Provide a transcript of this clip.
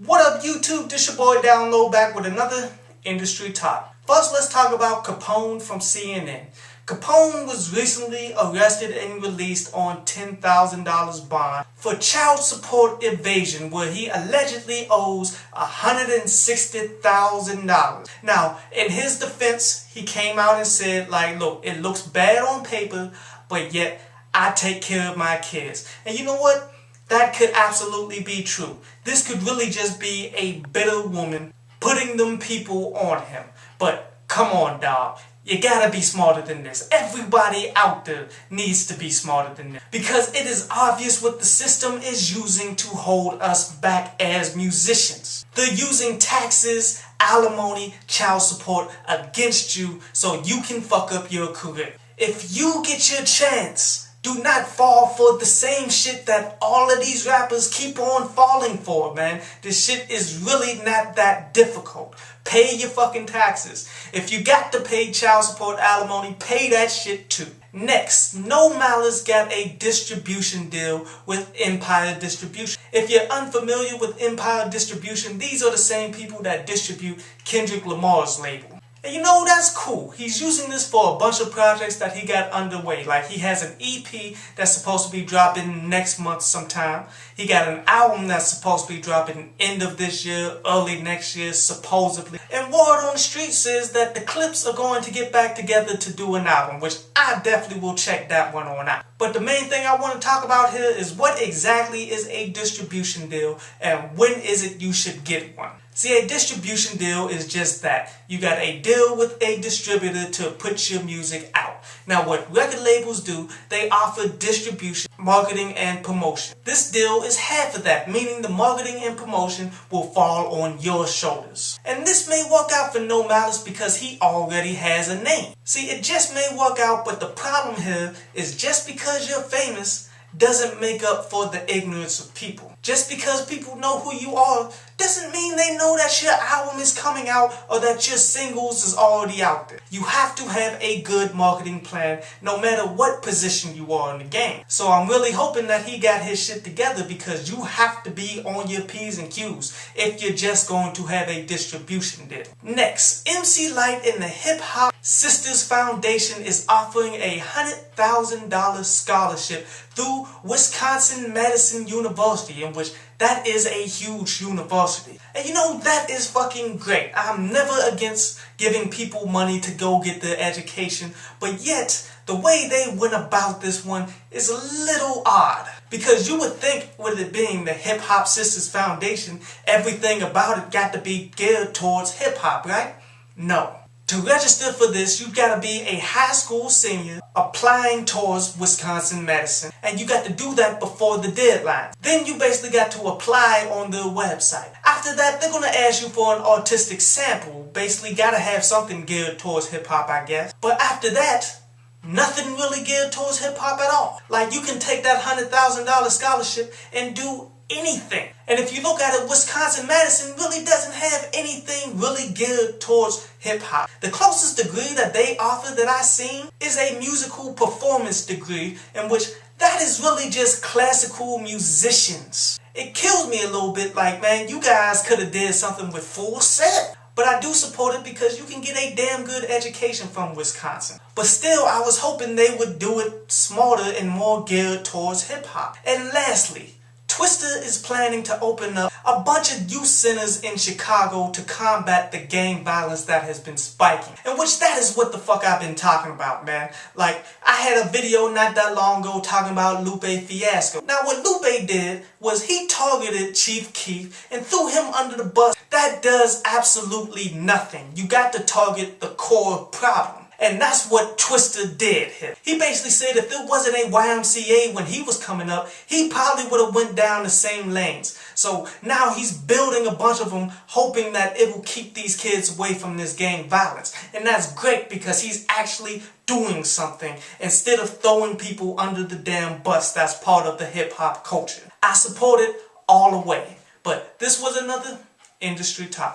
What up YouTube, this your boy Download back with another industry talk. First let's talk about Capone from CNN. Capone was recently arrested and released on $10,000 bond for child support evasion where he allegedly owes $160,000. Now in his defense he came out and said look, it looks bad on paper but yet I take care of my kids. And you know what? That could absolutely be true. This could really just be a bitter woman putting them people on him. But come on, dog. You gotta be smarter than this. Everybody out there needs to be smarter than this. Because it is obvious what the system is using to hold us back as musicians. They're using taxes, alimony, child support against you so you can fuck up your career. If you get your chance, do not fall for the same shit that all of these rappers keep on falling for, man. This shit is really not that difficult. Pay your fucking taxes. If you got to pay child support, alimony, pay that shit too. Next, No Malice got a distribution deal with Empire Distribution. If you're unfamiliar with Empire Distribution, these are the same people that distribute Kendrick Lamar's label. And you know, that's cool. He's using this for a bunch of projects that he got underway. Like he has an EP that's supposed to be dropping next month sometime. He got an album that's supposed to be dropping end of this year, early next year, supposedly. And word on the street says that the Clips are going to get back together to do an album, which I definitely will check that one on out. But the main thing I want to talk about here is what exactly is a distribution deal and when is it you should get one. See, a distribution deal is just that. You got a deal with a distributor to put your music out. Now what record labels do, they offer distribution, marketing, and promotion. This deal is half of that, meaning the marketing and promotion will fall on your shoulders. And this may work out for No Malice because he already has a name. See, it just may work out, but the problem here is just because you're famous doesn't make up for the ignorance of people. Just because people know who you are doesn't mean they know that your album is coming out or that your singles is already out there. You have to have a good marketing plan no matter what position you are in the game. So I'm really hoping that he got his shit together because you have to be on your P's and Q's if you're just going to have a distribution deal. Next, MC Lyte and the Hip Hop Sisters Foundation is offering a $100,000 scholarship through Wisconsin-Madison University, in which that is a huge university. And you know, that is fucking great. I'm never against giving people money to go get their education, but yet the way they went about this one is a little odd. Because you would think with it being the Hip Hop Sisters Foundation, everything about it got to be geared towards hip hop, right? No. To register for this, you gotta be a high school senior applying towards Wisconsin-Madison, and you got to do that before the deadline. Then you basically got to apply on their website. After that, they're gonna ask you for an artistic sample. Basically, gotta have something geared towards hip-hop, I guess. But after that, nothing really geared towards hip-hop at all. Like, you can take that $100,000 scholarship and do anything. And if you look at it, Wisconsin-Madison really doesn't have anything really geared towards hip-hop. The closest degree that they offer that I've seen is a musical performance degree, in which that is really just classical musicians. It kills me a little bit, like, man, you guys could have did something with full set. But I do support it because you can get a damn good education from Wisconsin. But still, I was hoping they would do it smarter and more geared towards hip-hop. And lastly, Twista is planning to open up a bunch of youth centers in Chicago to combat the gang violence that has been spiking. In which that is what the fuck I've been talking about, man. Like, I had a video not that long ago talking about Lupe Fiasco. Now what Lupe did was he targeted Chief Keef and threw him under the bus. That does absolutely nothing. You got to target the core problem. And that's what Twista did here. He basically said if there wasn't a YMCA when he was coming up, he probably would have went down the same lanes. So now he's building a bunch of them, hoping that it will keep these kids away from this gang violence. And that's great because he's actually doing something instead of throwing people under the damn bus that's part of the hip-hop culture. I support it all the way. But this was another industry talk.